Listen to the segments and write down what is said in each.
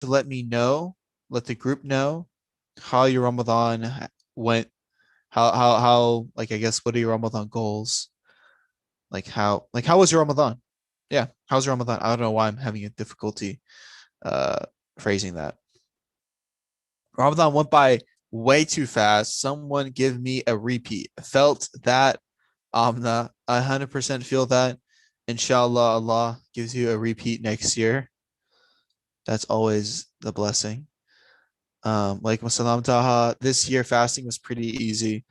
to let me know, let the group know how your Ramadan went. How like I guess what are your Ramadan goals? How was your Ramadan? Yeah, how's your Ramadan? I don't know why I'm having a difficulty uh phrasing that. Ramadan went by way too fast. Someone give me a repeat. Felt that Amna. 100% feel that. Inshallah, Allah gives you a repeat next year. That's always the blessing. Like Masalam Taha, this year fasting was pretty easy.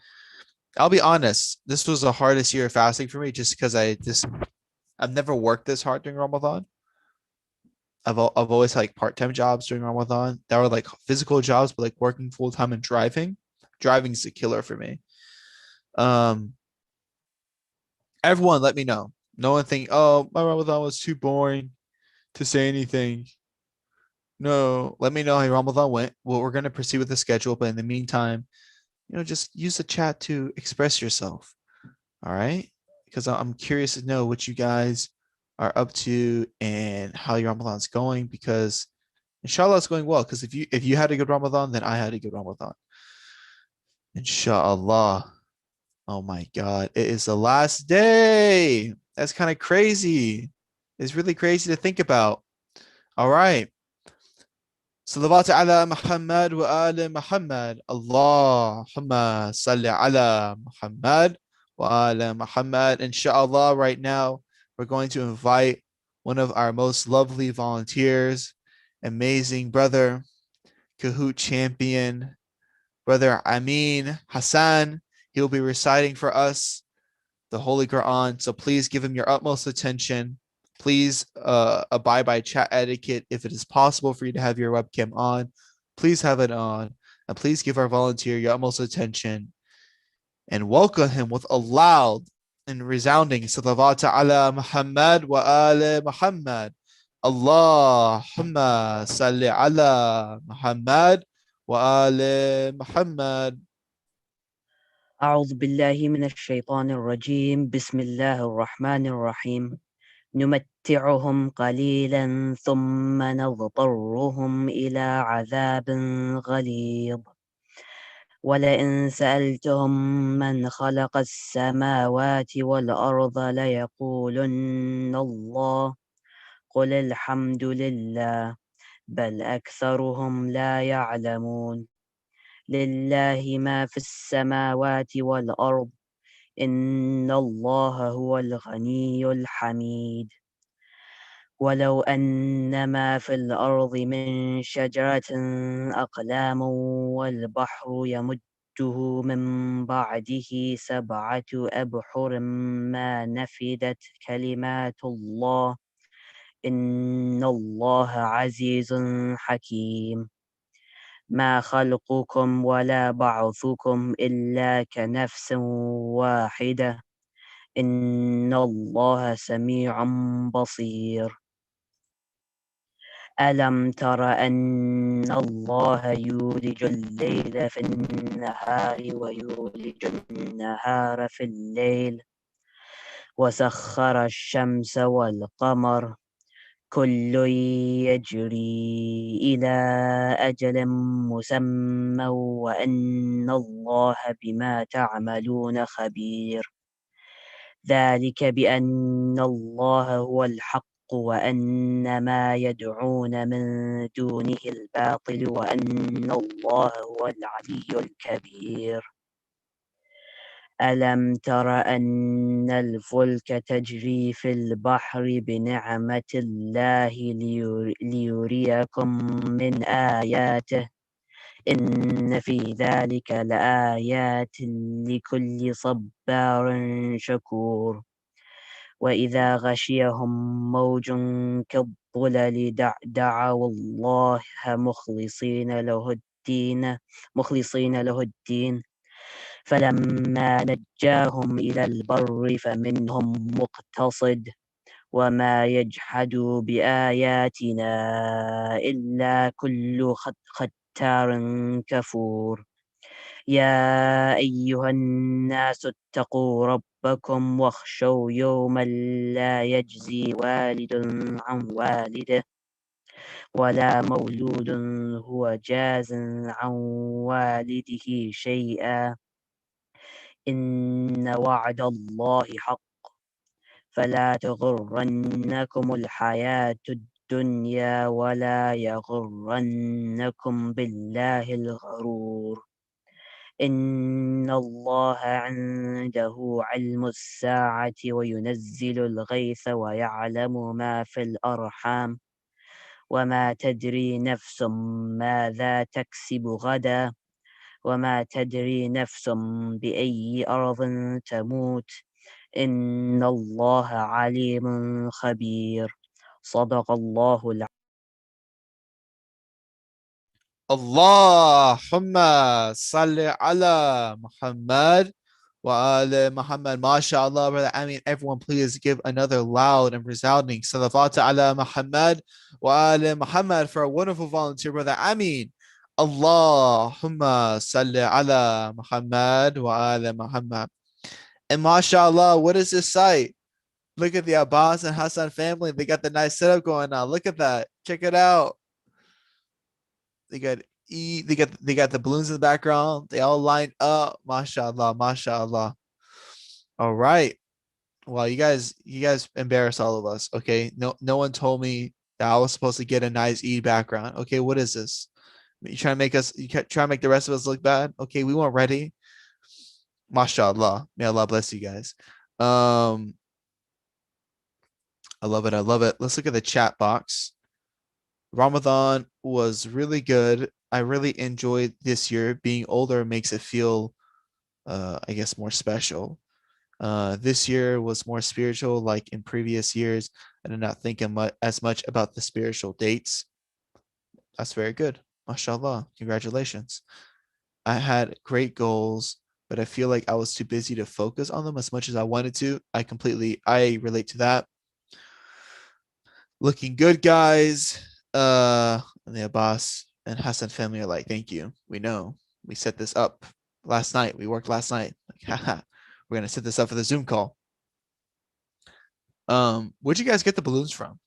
I'll be honest, this was the hardest year of fasting for me just because I've never worked this hard during Ramadan. I've always had like part-time jobs during Ramadan that were like physical jobs, but like working full-time and driving. Driving's a killer for me. Um, Everyone let me know. No one think, oh, my Ramadan was too boring to say anything. No, let me know how Ramadan went. Well, we're gonna proceed with the schedule, but in the meantime, just use the chat to express yourself. All right, because I'm curious to know what you guys are up to and how your Ramadan's going. Because inshallah, it's going well. Because if you had a good Ramadan, then I had a good Ramadan. Inshallah. Oh my God, it is the last day. That's kind of crazy. It's really crazy to think about. All right. صلوات على محمد وآل محمد اللهم صل على محمد وآل محمد. Inshallah, right now, we're going to invite one of our most lovely volunteers, amazing brother, Kahoot champion, brother Amin Hassan. He'll be reciting for us the Holy Quran. So please give him your utmost attention. Please abide by chat etiquette. If it is possible for you to have your webcam on, please have it on. And please give our volunteer your utmost attention and welcome him with a loud and resounding salawat ala Muhammad wa ala Muhammad. Allahumma salli ala Muhammad wa ala Muhammad. أعوذ بالله من الشيطان الرجيم بسم الله الرحمن الرحيم نمتعهم قليلا ثم نضطرهم إلى عذاب غليظ ولئن سألتهم من خلق السماوات والأرض ليقولن الله قل الحمد لله بل أكثرهم لا يعلمون لله ما في السماوات والأرض إن الله هو الغني الحميد ولو أن ما في الأرض من شجرة أقلام والبحر يمده من بعده سبعة أبحر ما نفدت كلمات الله إن الله عزيز حكيم ما خلقكم ولا بعثكم إلا كنفس واحدة إن الله سميع بصير ألم تر أن الله يولج الليل في النهار ويولج النهار في الليل وسخر الشمس والقمر كل يجري إلى أجل مسمى وأن الله بما تعملون خبير ذلك بأن الله هو الحق وأن ما يدعون من دونه الباطل وأن الله هو العلي الكبير ألم تر أن الفلك تجري في البحر بنعمة الله ليريكم من آياته إن في ذلك لآيات لكل صبار شكور وإذا غشيهم موج كالظلل دعوا الله مخلصين له الدين فلما نجاهم إلى البر فمنهم مقتصد وما يجحد بآياتنا إلا كل ختار كفور يا أيها الناس اتقوا ربكم واخشوا يوما لا يجزي والد عن والده ولا مولود هو جاز عن والده شيئا إن وعد الله حق فلا تغرنكم الحياة الدنيا ولا يغرنكم بالله الغرور إن الله عنده علم الساعة وينزل الغيث ويعلم ما في الأرحام وما تدري نفس ماذا تكسب غدا وما تدري نفس بأي أرض تموت إن الله عليم خبير صدق الله العظيم. اللهم صل على Muhammad wa ala Muhammad. MashaAllah, brother. I mean, everyone, please give another loud and resounding salawat ala Muhammad wa ala Muhammad for a wonderful volunteer, brother. I mean, Allahumma salli ala Muhammad wa ala Muhammad. And MashaAllah, what is this site? Look at the Abbas and Hassan family. They got the nice setup going on. Look at that. Check it out. They got they got the balloons in the background. They all lined up. MashaAllah, MashaAllah. All right. Well, you guys embarrass all of us. Okay. No one told me that I was supposed to get a nice Eid background. Okay, what is this? You trying to make us you trying to make the rest of us look bad? Okay, we weren't ready. MashaAllah. May Allah bless you guys. Um, I love it. I love it. Let's look at the chat box. Ramadan was really good. I really enjoyed this year. Being older makes it feel, I guess, more special. This year was more spiritual, like in previous years. I did not think as much about the spiritual dates. That's very good. MashaAllah. Congratulations. I had great goals, but I feel like I was too busy to focus on them as much as I wanted to. I relate to that. Looking good, guys. And the Abbas and Hassan family are like, thank you. We know. We set this up last night. We worked last night. Like, haha, we're gonna set this up for the Zoom call. Where'd you guys get the balloons from?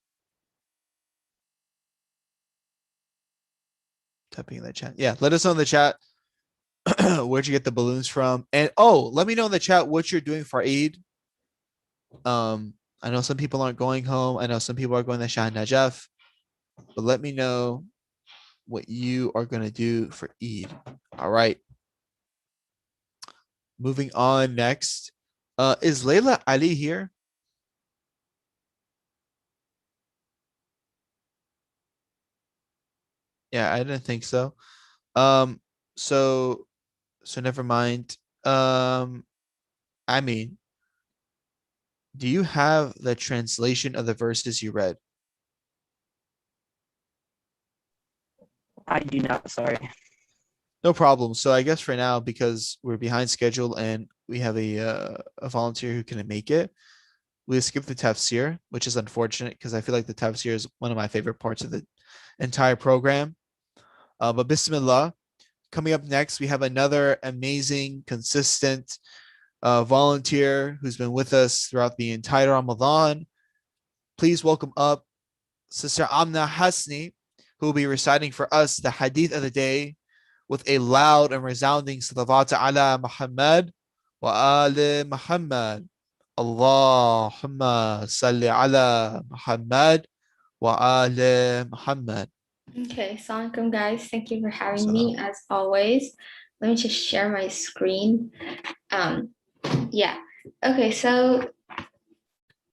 Typing in the chat. Yeah, let us know in the chat. Where'd you get the balloons from? And oh, let me know in the chat what you're doing for Eid. I know some people aren't going home. I know some people are going to Shahe Najaf, but let me know what you are going to do for Eid. All right. Moving on next. Is Layla Ali here? Yeah, I didn't think so. Um, so never mind. I mean, do you have the translation of the verses you read? I do not, sorry. No problem. So I guess for now, because we're behind schedule and we have a volunteer who couldn't make it, we skip the tafsir, which is unfortunate because I feel like the tafsir is one of my favorite parts of the entire program. But Bismillah, coming up next, we have another amazing, consistent volunteer who's been with us throughout the entire Ramadan. Please welcome up Sister Amna Hasni, who will be reciting for us the hadith of the day with a loud and resounding salawat ala Muhammad wa ali Muhammad. Allahumma salli ala Muhammad wa ali Muhammad. Okay, assalamualaikum guys. Thank you for having me as always. Let me just share my screen. Yeah. Okay, so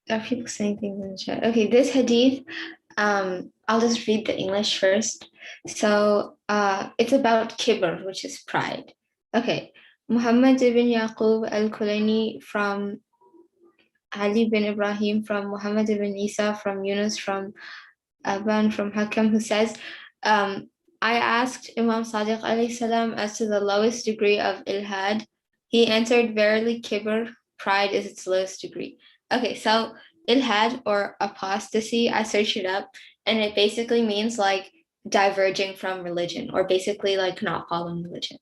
are people saying things in the chat? Okay, this hadith, I'll just read the English first. So it's about kibr, which is pride. Okay. Muhammad ibn Yaqub al-Kulaini from Ali bin Ibrahim from Muhammad ibn Isa from Yunus from Aban from Hakam, who says, I asked Imam Sadiq alayhi salam as to the lowest degree of ilhad. He answered, verily kibr, pride is its lowest degree. Okay, so ilhad or apostasy, I searched it up, and it basically means like diverging from religion, or basically like not following religion.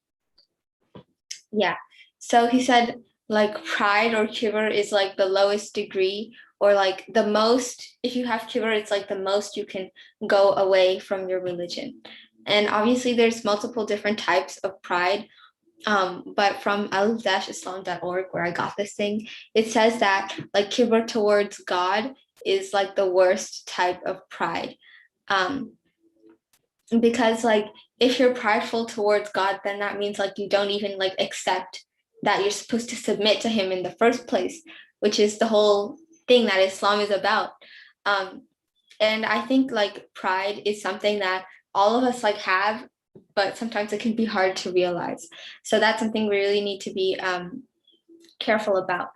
Yeah, so he said, like pride or kibr is like the lowest degree, or like the most, if you have kibr, it's like the most you can go away from your religion. And obviously there's multiple different types of pride. But from alif-islam.org, where I got this thing, it says that like kibr towards God is like the worst type of pride. Um, because like if you're prideful towards God, then that means like you don't even like accept that you're supposed to submit to him in the first place, which is the whole thing that Islam is about. Um, and I think like pride is something that all of us like have, but sometimes it can be hard to realize. So that's something we really need to be careful about,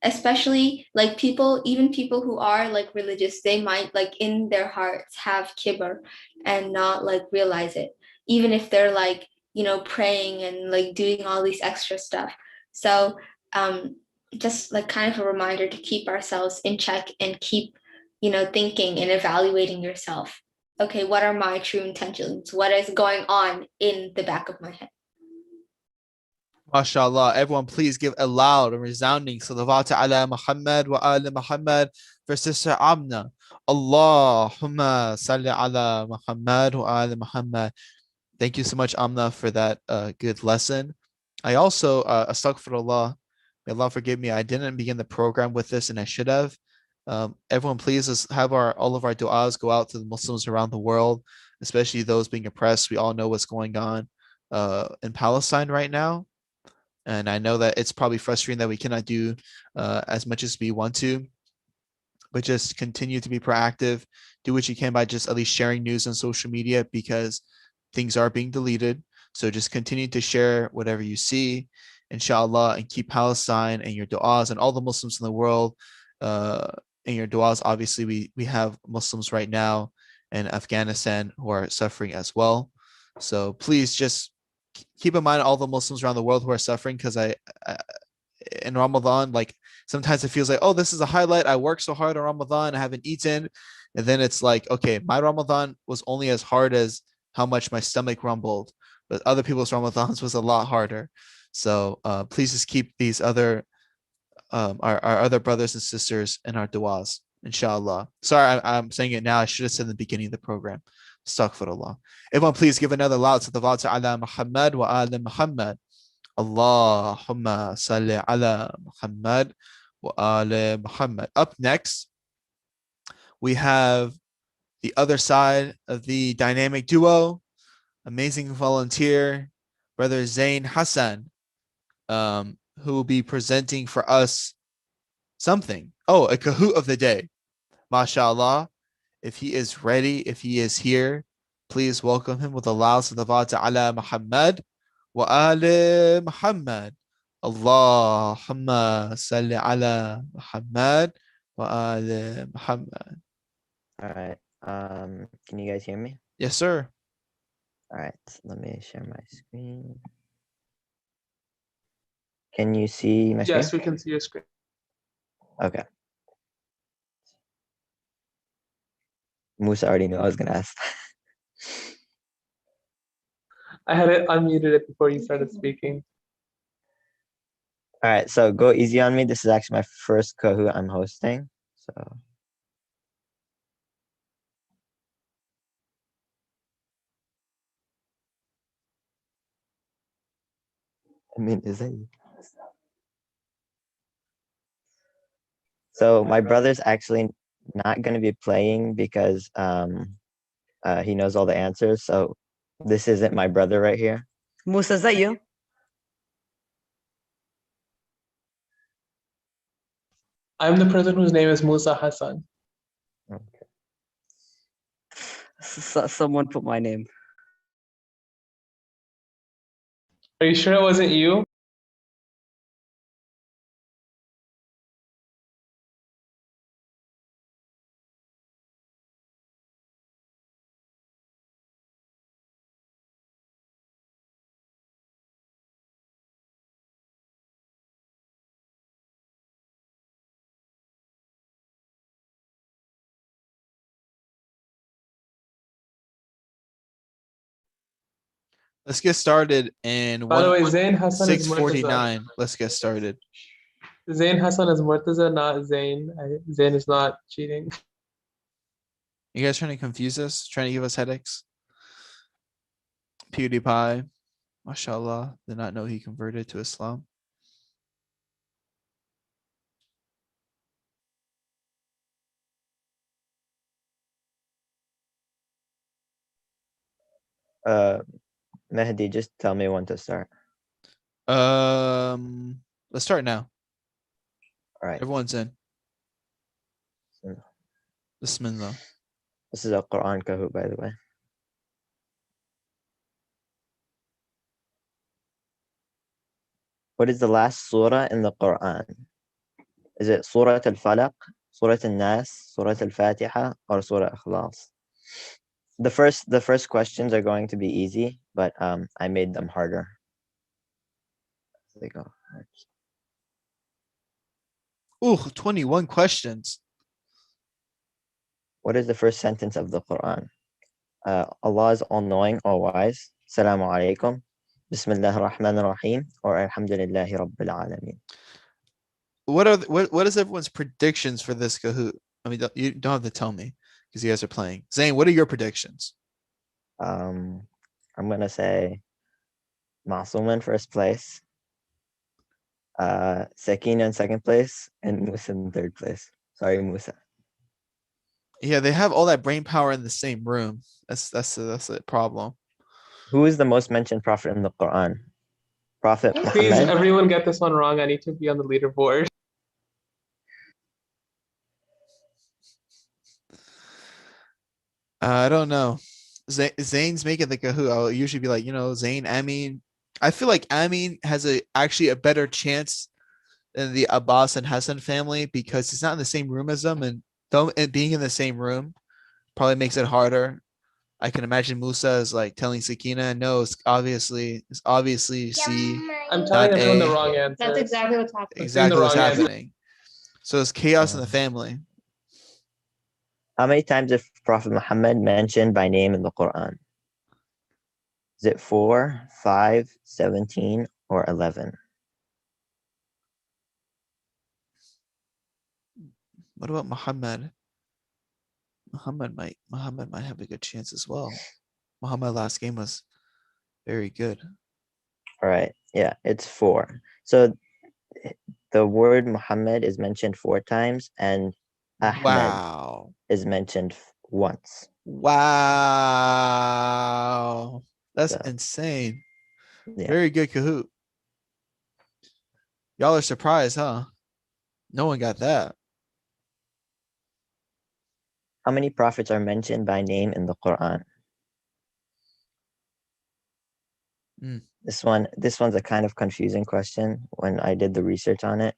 especially like people, even people who are like religious, they might like in their hearts have kibr and not like realize it, even if they're like, you know, praying and like doing all these extra stuff. So um just like kind of a reminder to keep ourselves in check and keep, you know, thinking and evaluating yourself. Okay, what are my true intentions? What is going on in the back of my head? MashaAllah. Everyone, please give a loud and resounding salawat ala Muhammad wa ala Muhammad for Sister Amna. Allahumma salli ala Muhammad wa ala Muhammad. Thank you so much, Amna, for that good lesson. I also, astaghfirullah, may Allah forgive me, I didn't begin the program with this and I should have. Everyone, please let's have all of our du'as go out to the Muslims around the world, especially those being oppressed. We all know what's going on in Palestine right now. And I know that it's probably frustrating that we cannot do as much as we want to, but just continue to be proactive. Do what you can by just at least sharing news on social media because things are being deleted. So just continue to share whatever you see, inshallah, and keep Palestine and your du'as and all the Muslims in the world in your du'as. Obviously, we have Muslims right now in Afghanistan who are suffering as well. So please just keep in mind all the Muslims around the world who are suffering because I in Ramadan, like sometimes it feels like, oh, this is a highlight. I worked so hard on Ramadan, I haven't eaten. And then it's like, okay, my Ramadan was only as hard as how much my stomach rumbled, but other people's Ramadans was a lot harder. So please just keep these other our other brothers and sisters in our du'as, inshallah. Sorry, I'm saying it now. I should have said in the beginning of the program. Astaghfirullah. Everyone, please give another loud salawat ala Muhammad wa ala Muhammad. Allahumma salli ala Muhammad wa ala Muhammad. Up next, we have the other side of the dynamic duo, amazing volunteer, Brother Zain Hassan, who will be presenting for us something. Oh, a Kahoot of the day. MashaAllah. If he is ready, if he is here, please welcome him with a loud salawat ala Muhammad wa ali Muhammad. Allahumma salli ala Muhammad wa ali Muhammad. All right. Can you guys hear me? Yes, sir. All right. Let me share my screen. Can you see my screen? Yes, we can see your screen. Okay. Musa already knew I was gonna ask. I had it unmuted it before you started speaking. All right. So go easy on me. This is actually my first Kahoot I'm hosting. So. I mean, is that you? So my brother's actually not going to be playing because he knows all the answers. So this isn't my brother right here. Musa, is that you? I'm the person whose name is Musa Hassan. Okay. Someone put my name. Are you sure it wasn't you? Let's get started in By the way, Zain Hassan is Murtaza. 6:49. Let's get started. Zain Hassan is Murtaza, not Zain. Zain is not cheating. You guys trying to confuse us? Trying to give us headaches? PewDiePie, mashallah, did not know he converted to Islam. Mehdi, just tell me when to start. Let's start now. All right. Everyone's in. So Bismillah. this is a Quran Kahoot, by the way. What is the last surah in the Quran? Is it Surah Al-Falaq, Surah Al-Nas, Surah Al-Fatiha, or Surah Ikhlas? The first questions are going to be easy, but I made them harder. There you go. Ooh, 21 questions. What is the first sentence of the Quran? Allah is all-knowing, all-wise. Assalamu alaikum. Bismillah ar-Rahman ar-Rahim. Or Alhamdulillahi Rabbil Alameen. What is everyone's predictions for this Kahoot? I mean, you don't have to tell me because you guys are playing. Zane, what are your predictions? I'm gonna say Masum in first place, Sakina in second place, and Musa in third place. Sorry, Musa. Yeah, they have all that brain power in the same room. That's the problem. Who is the most mentioned prophet in the Quran? Prophet Please, Muhammad. everyone get this one wrong. I need to be on the leaderboard. I don't know. Zane's making the Kahoot. I'll usually be like, Zane, Amin. I feel like Amin has actually a better chance than the Abbas and Hassan family because he's not in the same room as them, and being in the same room probably makes it harder. I can imagine Musa is like telling Sakina, no, it's obviously C. I'm telling Not everyone the A. wrong answer. That's exactly what's happening. Exactly what's wrong answer. happening. So it's chaos in the family. How many times is Prophet Muhammad mentioned by name in the Quran? Is it 4, 5, 17, or 11? What about Muhammad? Muhammad might have a good chance as well. Muhammad last game was very good. All right. Yeah, it's 4. So the word Muhammad is mentioned 4 times, and Ahmed Wow. is mentioned once. Wow. That's So, insane. yeah. Very good Kahoot. Y'all are surprised, huh? No one got that. How many prophets are mentioned by name in the Quran? Mm. This one's a kind of confusing question when I did the research on it,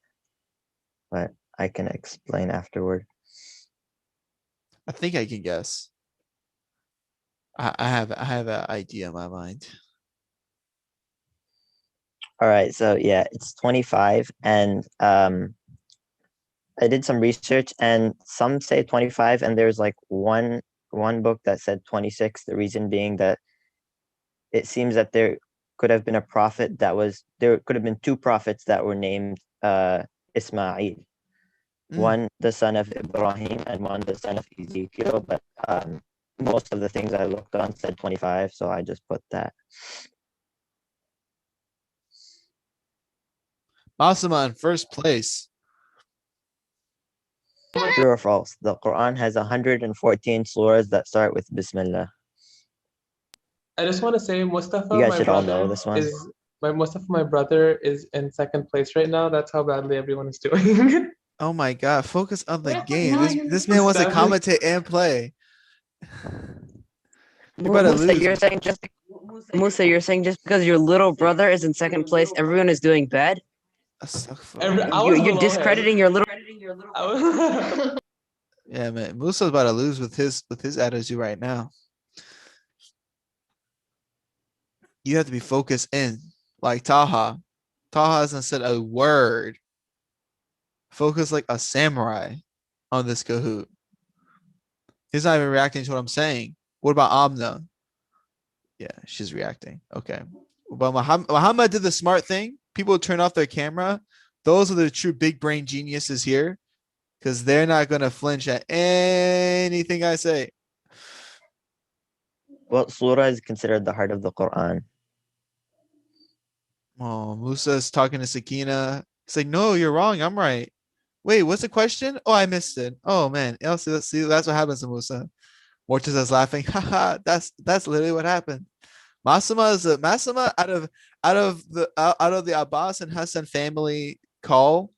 but I can explain afterward. I think I can guess. I have an idea in my mind. All right, so yeah, it's 25, and I did some research, and some say 25, and there's like one book that said 26. The reason being that it seems that there could have been a prophet there could have been 2 prophets that were named Ismail. One the son of Ibrahim and one the son of Ezekiel, but most of the things I looked on said 25, so I just put that. Masuma in first place. True or false? The Quran has 114 surahs that start with Bismillah. I just want to say Mustafa, You guys my should all brother, know this one. my brother is in second place right now. That's how badly everyone is doing. Oh my god, focus on the What? game. No, This man wants to Seven. commentate and play. You're about to Musa, lose. you're saying just because your little brother is in second place, everyone is doing bad? I was You're below him. discrediting your little. I was- Yeah, man. Musa's about to lose with his attitude right now. You have to be focused in. Like Taha. Taha hasn't said a word. Focus like a samurai on this Kahoot. He's not even reacting to what I'm saying. What about Amna? Yeah, she's reacting. Okay. But Muhammad did the smart thing. People turn off their camera Those are the true big brain geniuses here, because they're not gonna flinch at anything I say. Well, surah is considered the heart of the Quran. Oh, Musa's talking to Sakina. It's like, no, you're wrong. I'm right. Wait, what's the question? Oh, I missed it. Oh man. See, that's what happens to Musa. Mortaza's laughing. Haha, that's literally what happened. Masuma out of the Abbas and Hassan family call.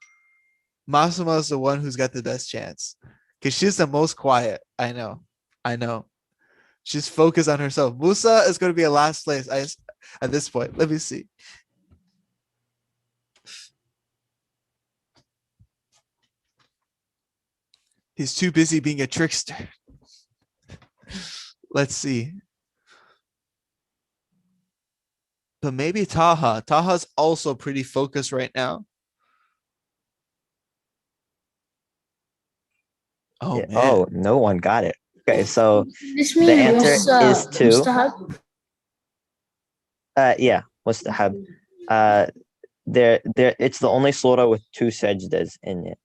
Masuma is the one who's got the best chance. Because she's the most quiet. I know. I know. She's focused on herself. Musa is going to be a last place at this point. Let me see. He's too busy being a trickster. Let's see. But maybe Taha. Taha's also pretty focused right now. Oh Yeah. man. Oh, no one got it. Okay, so This the means answer is two. mustahab. Yeah, mustahab. There, it's the only surah with two sajdas in it.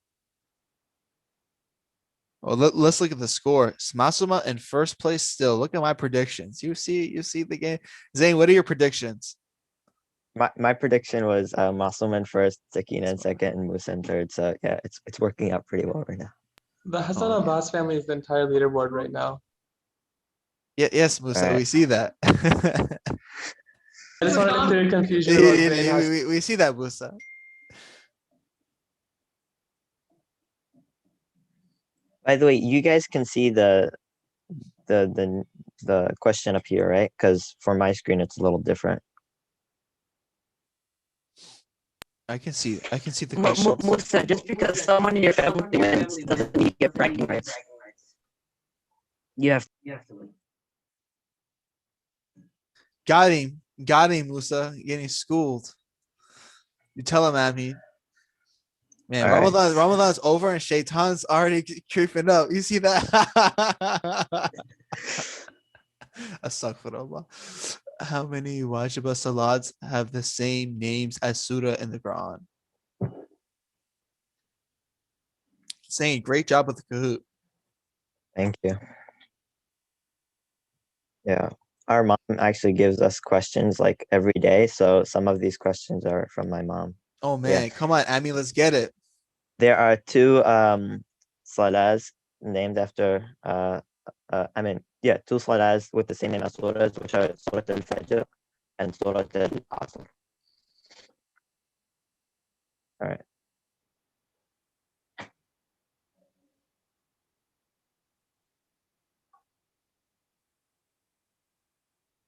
Well, let's look at the score. Masuma in first place still. Look at my predictions. You see the game. Zane, what are your predictions? My prediction was Masum in first, Sakina in second, and Musa in third. So yeah, it's working out pretty well right now. The Hassan Oh. Abbas family is the entire leaderboard right now. Yeah, yes, Musa, All right. we see that. I just wanted to clear confusion about we see that, Musa. By the way, you guys can see the question up here, right? Because for my screen, it's a little different. I can see the question. Musa, just because someone in your family wins doesn't mean you get bragging rights. You have to win. Got him, Musa. Getting schooled. You tell him, Ami. Man, All right. Ramadan's over and Shaitan's already creeping up. You see that? Astaghfirullah. How many wajibah salats have the same names as surah in the Quran? Saying great job with the Kahoot. Thank you. Yeah, our mom actually gives us questions like every day. So some of these questions are from my mom. Oh man, come on, Ami, let's get it. There are two salahs named after two salahs with the same name as surahs, which are Surah al-Fajr and Surah al-Asr. All right.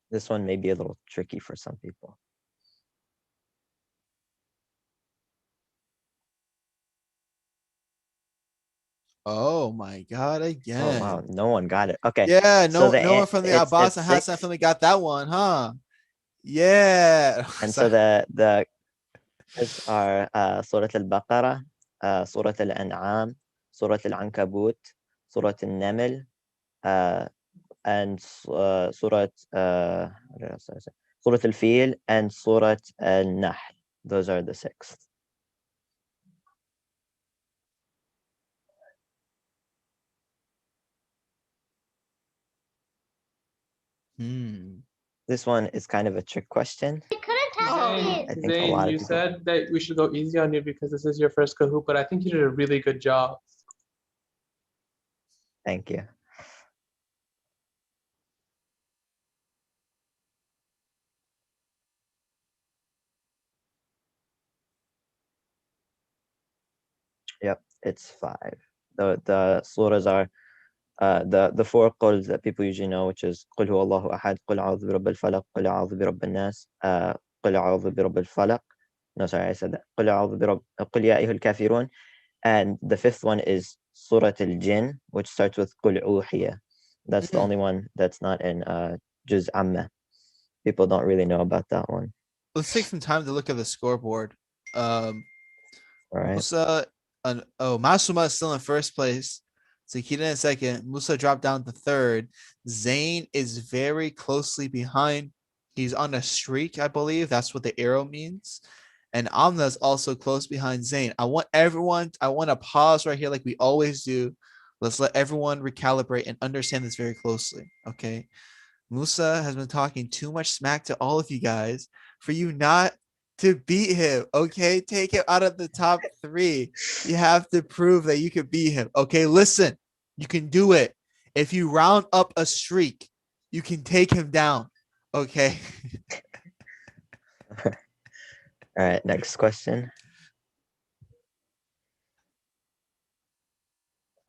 This one may be a little tricky for some people. Oh my god, again. Oh wow, no one got it. Okay. Yeah, so no one from the Abbas and Hassan family got that one, huh? Yeah. And so the are Surah al-Baqarah, Surah al-An'am, Surah al-Ankabut, Surah al-Naml, and Surah Surah al-Fil and Surah al-Nahl. Those are the 6. This one is kind of a trick question. I think a Zane, lot of you people... said that we should go easy on you because this is your first Kahoot, but I think you did a really good job. Thank you. Yep, it's 5. The surahs are the 4 quls that people usually know, which is قل هو الله أحد, قل أعوذ برب الفلق, قل أعوذ برب الناس, قل أعوذ برب الفلق. No, sorry, I said that. قل أعوذ برب قل يا أيها الكافرون. And the 5th one is Surah al-Jinn, which starts with قل أوحي. That's the only one that's not in Juz Amma. People don't really know about that one. Let's take some time to look at the scoreboard. All right. Musa, Masuma is still in first place. Sakina in second. Musa dropped down to third. Zayn is very closely behind. He's on a streak, I believe. That's what the arrow means. And Amna is also close behind Zayn. I want to pause right here like we always do. Let's let everyone recalibrate and understand this very closely. Okay. Musa has been talking too much smack to all of you guys for you not to beat him. Okay. Take him out of the top 3. You have to prove that you could beat him. Okay. Listen, you can do it. If you round up a streak, you can take him down. Okay. All right, next question.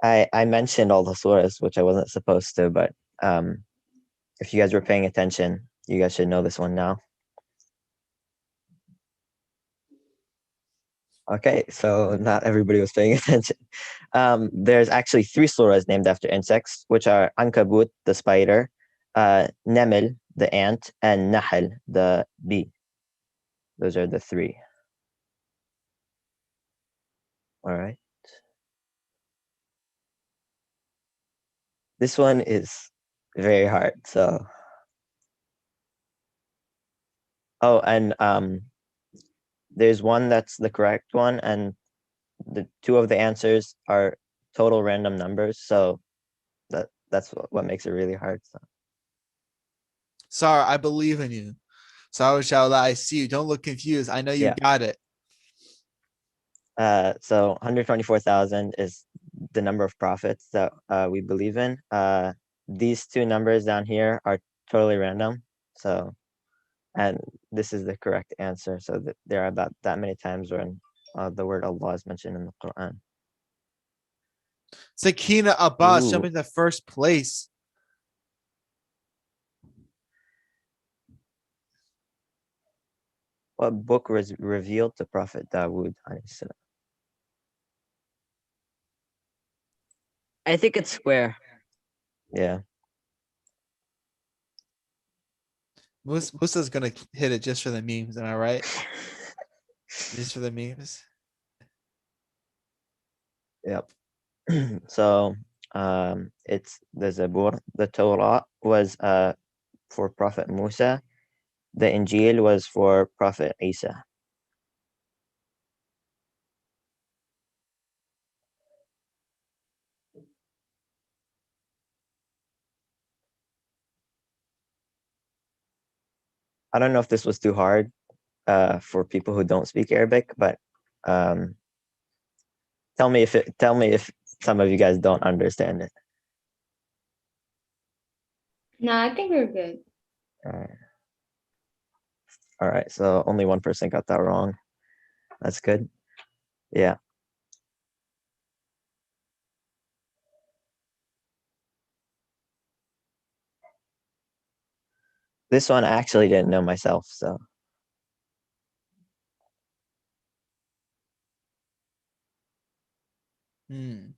I mentioned all the surahs, which I wasn't supposed to, but if you guys were paying attention, you guys should know this one now. Okay, so not everybody was paying attention. There's actually 3 surahs named after insects, which are Ankabut, the spider, Nemel, the ant, and Nahl, the bee. Those are the 3. All right. This one is very hard. So, and there's one that's the correct one, and the 2 of the answers are total random numbers. So that's what makes it really hard. So. Sarah, I believe in you. Sarah, inshallah, I see you. Don't look confused. I know you got it. So 124,000 is the number of prophets that we believe in. These 2 numbers down here are totally random. So, and this is the correct answer. So there are about that many times when the word Allah is mentioned in the Quran. Sakina Abbas Ooh. jumping to first place. What book was revealed to Prophet Dawood? I think it's square. Yeah. Musa's gonna hit it just for the memes, am I right? Just for the memes. Yep. So it's the Zabur. The Torah was for Prophet Musa. The Injil was for Prophet Isa. I don't know if this was too hard for people who don't speak Arabic, but tell me if some of you guys don't understand it. No, I think we're good. All right, so only 1 person got that wrong. That's good. Yeah. This one I actually didn't know myself, so. Hmm.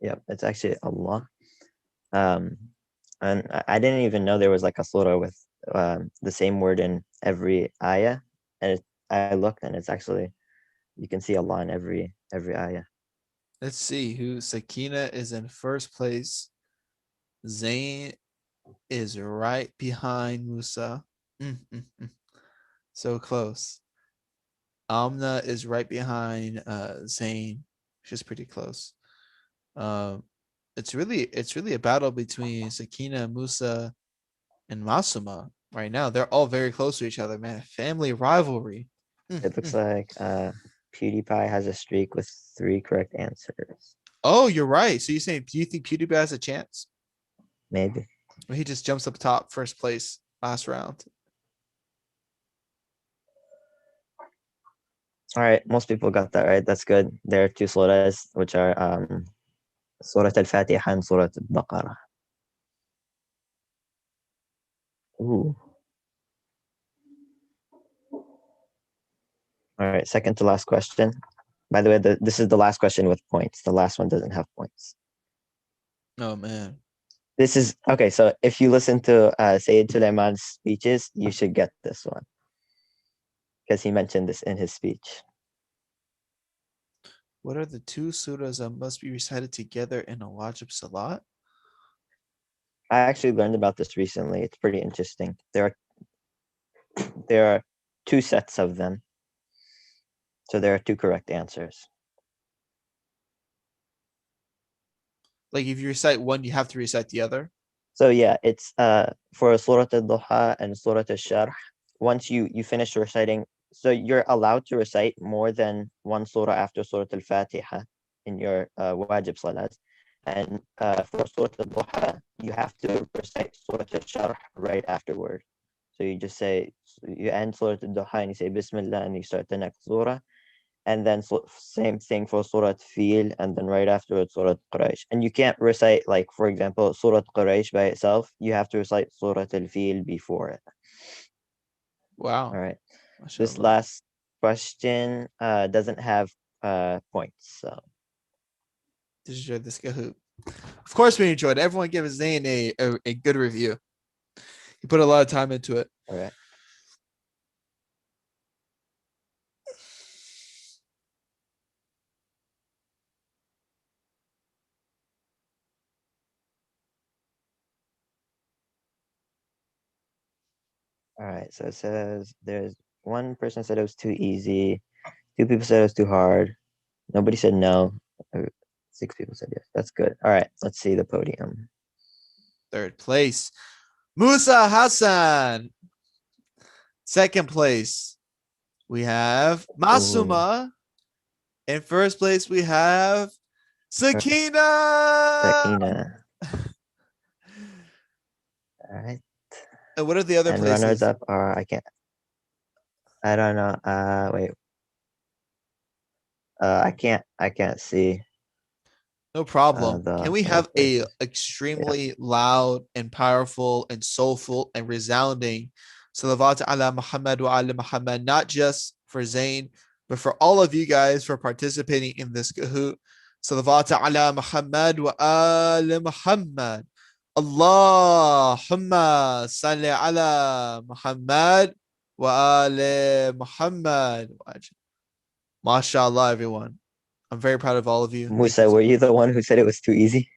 Yep, it's actually Allah. And I didn't even know there was like a surah with the same word in every ayah. And I looked, and it's actually, you can see Allah in every ayah. Let's see who Sakina is in first place. Zayn is right behind Musa. So close. Amna is right behind Zayn, which is pretty close. It's really a battle between Sakina, Musa, and Masuma right now. They're all very close to each other, man. Family rivalry. It looks like PewDiePie has a streak with 3 correct answers. Oh, you're right. So you're saying, do you think PewDiePie has a chance? Maybe. Or he just jumps up top, first place, last round. All right, most people got that right. That's good. There are 2 surahs, which are Surah Al-Fatiha and Surah Al-Baqarah. Ooh. All right, second to last question. By the way, this is the last question with points. The last one doesn't have points. Oh, man. This is, okay, so if you listen to Sayyid Sulaiman's speeches, you should get this one. Because he mentioned this in his speech. What are the two surahs that must be recited together in a wajib salat? I actually learned about this recently. It's pretty interesting. There are two sets of them. So there are two correct answers. Like if you recite one, you have to recite the other. So yeah, it's for Surah Al-Duha and Surah Al-Sharh. Once you finish reciting, so you're allowed to recite more than one surah after Surah Al-Fatiha in your wajib salat. And for Surah Al-Duha, you have to recite Surah Al-Sharh right afterward. So you just say, you end Surah Al-Duha and you say Bismillah and you start the next surah. And then same thing for Surah Fil, and then right afterwards Surah Quraysh. And you can't recite, like, for example, Surah Quraysh by itself. You have to recite Surah Al-Fil before it. Wow. All right. Mashallah. This last question doesn't have points. So Did you enjoy this Kahoot? Of course we enjoyed it. Everyone give Zayn a good review. He put a lot of time into it. all right. All right. So it says there's one person said it was too easy. Two people said it was too hard. Nobody said no. 6 people said yes. That's good. All right. Let's see the podium. Third place, Musa Hassan. Second place, we have Masuma. In first place, we have Sakina. Sakina. All right. And what are the other And places? runners up are I don't know. Wait. I can't see. No problem. the Can we other have a places. extremely loud and powerful and soulful and resounding salawat ala Muhammad wa ala Muhammad, not just for Zayn, but for all of you guys for participating in this Kahoot. Salawat ala Muhammad wa ala Muhammad. Allahumma salli ala Muhammad wa ala Muhammad. MashaAllah, everyone. I'm very proud of all of you. Thank Musa, you so were you much. the one who said it was too easy?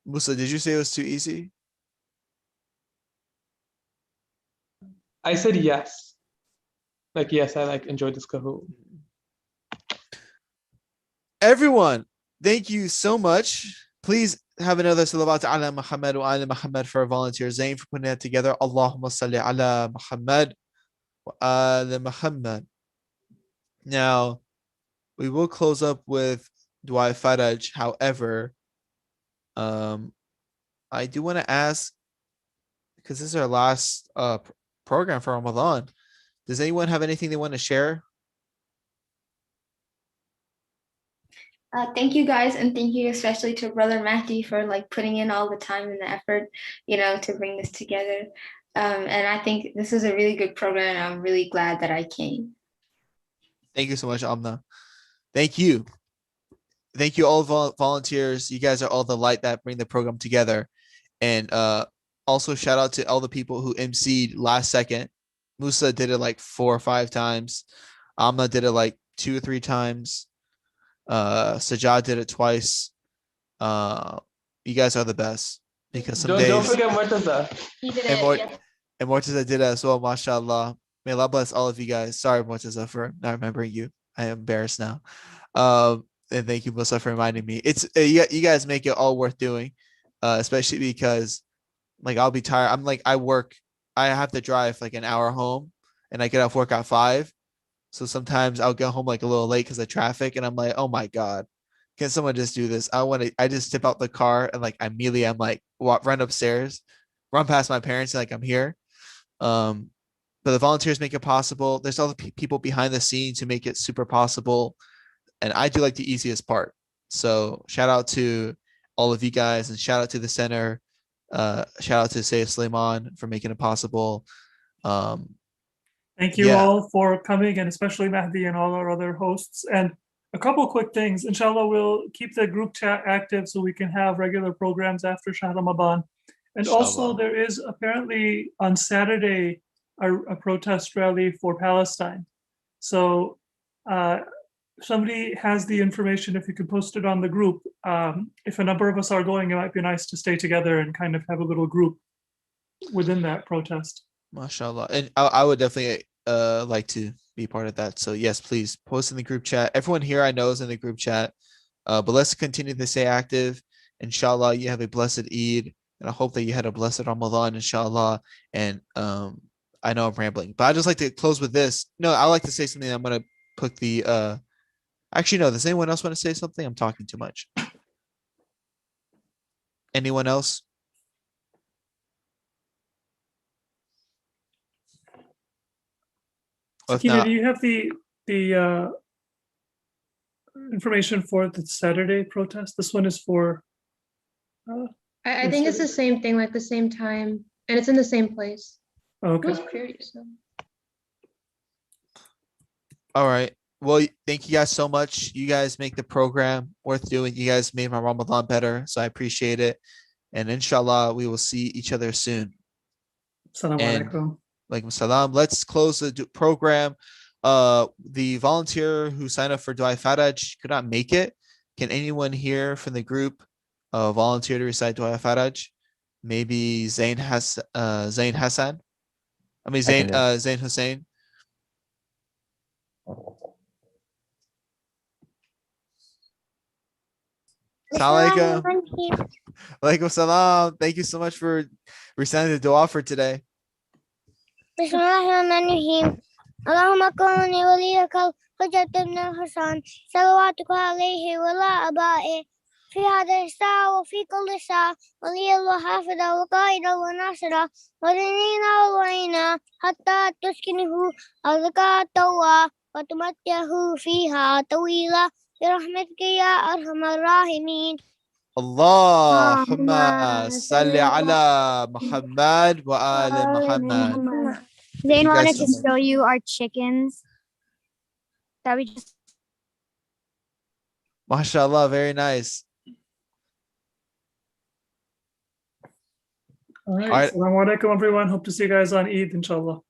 Musa, did you say it was too easy? I said yes. Like, yes, I enjoyed this Kahoot. Everyone, thank you so much. Please have another salawat ala Muhammad wa ala Muhammad for our volunteer Zayn for putting that together. Allahumma salli ala Muhammad wa ala Muhammad. Now, we will close up with Dua Faraj. However, I do want to ask, because this is our last program for Ramadan. Does anyone have anything they want to share? Thank you guys, and thank you especially to Brother Mahdi for putting in all the time and the effort, to bring this together. And I think this is a really good program, and I'm really glad that I came. Thank you so much, Amna. Thank you. Thank you all volunteers. You guys are all the light that bring the program together. And also shout out to all the people who emceed last second. Musa did it 4 or 5 times. Amna did it 2 or 3 times. Sajad did it twice. You guys are the best because some Don't days forget Murtaza. He did and it. more Yes. and Mortaza did it as well. Mashallah. May Allah bless all of you guys. Sorry, Mortaza, for not remembering you. I am embarrassed now. And thank you, Musa, for reminding me. It's you guys make it all worth doing, especially because I'll be tired. I have to drive an hour home, and I get off work at 5. So sometimes I'll get home a little late because of traffic, and I'm like, oh my god, can someone just do this? I just step out the car and immediately I'm run upstairs, run past my parents, and I'm here. But the volunteers make it possible. There's all the people behind the scenes who make it super possible, and I do the easiest part. So shout out to all of you guys, and shout out to the center. Shout out to Sayyid Suleiman for making it possible. Thank you Yeah. all for coming, and especially Mahdi and all our other hosts. And a couple quick things. Inshallah, we'll keep the group chat active so we can have regular programs after Shahr Ramadan. And also, Inshallah. there is apparently on Saturday a protest rally for Palestine. So somebody has the information, if you could post it on the group. If a number of us are going, it might be nice to stay together and kind of have a little group within that protest. MashaAllah. And I would definitely like to be part of that. So yes, please post in the group chat. Everyone here I know is in the group chat. But let's continue to stay active. Inshallah, you have a blessed Eid. And I hope that you had a blessed Ramadan, inshallah. And I know I'm rambling, but I just like to close with this. No, I like to say something. I'm gonna put the actually no, does anyone else want to say something? I'm talking too much. Anyone else? If Sakina, not, do you have the information for the Saturday protest? This one is for. I think it's the same thing, like the same time, and it's in the same place. I Okay. was curious. all right. Well, thank you guys so much. You guys make the program worth doing. You guys made my Ramadan better, so I appreciate it. And inshallah, we will see each other soon. Assalamu And alaikum. Alaikum salam. Let's close the program. The volunteer who signed up for Dua Faraj could not make it. Can anyone here from the group volunteer to recite Dua Faraj? Maybe Zain Hassan. I mean I can do it. Zain Hussein. Assalamu alaikum. Alaikum salam. Thank you so much for reciting the dua for today. Bismillahirrahmanirrahim. Allahumma kuni waliyaka hujjat ibn Hasan salawatuka alayhi wa la aba'i fi hadha sa'a wa fi kulli sa'a waliya wa hafida wa qaida wa nasira wa dinina wa wa'ina hatta tuskinihu azkatawa wa tumattihu fiha tawila برحمتك يا أرحم الراحمين. Allahumma salli ala Muhammad wa ala Muhammad. Zain you wanted guys to so much. show you our chickens that we just. MashaAllah, very nice. All right. All right. Assalamu alaikum, everyone. Hope to see you guys on Eid, inshallah.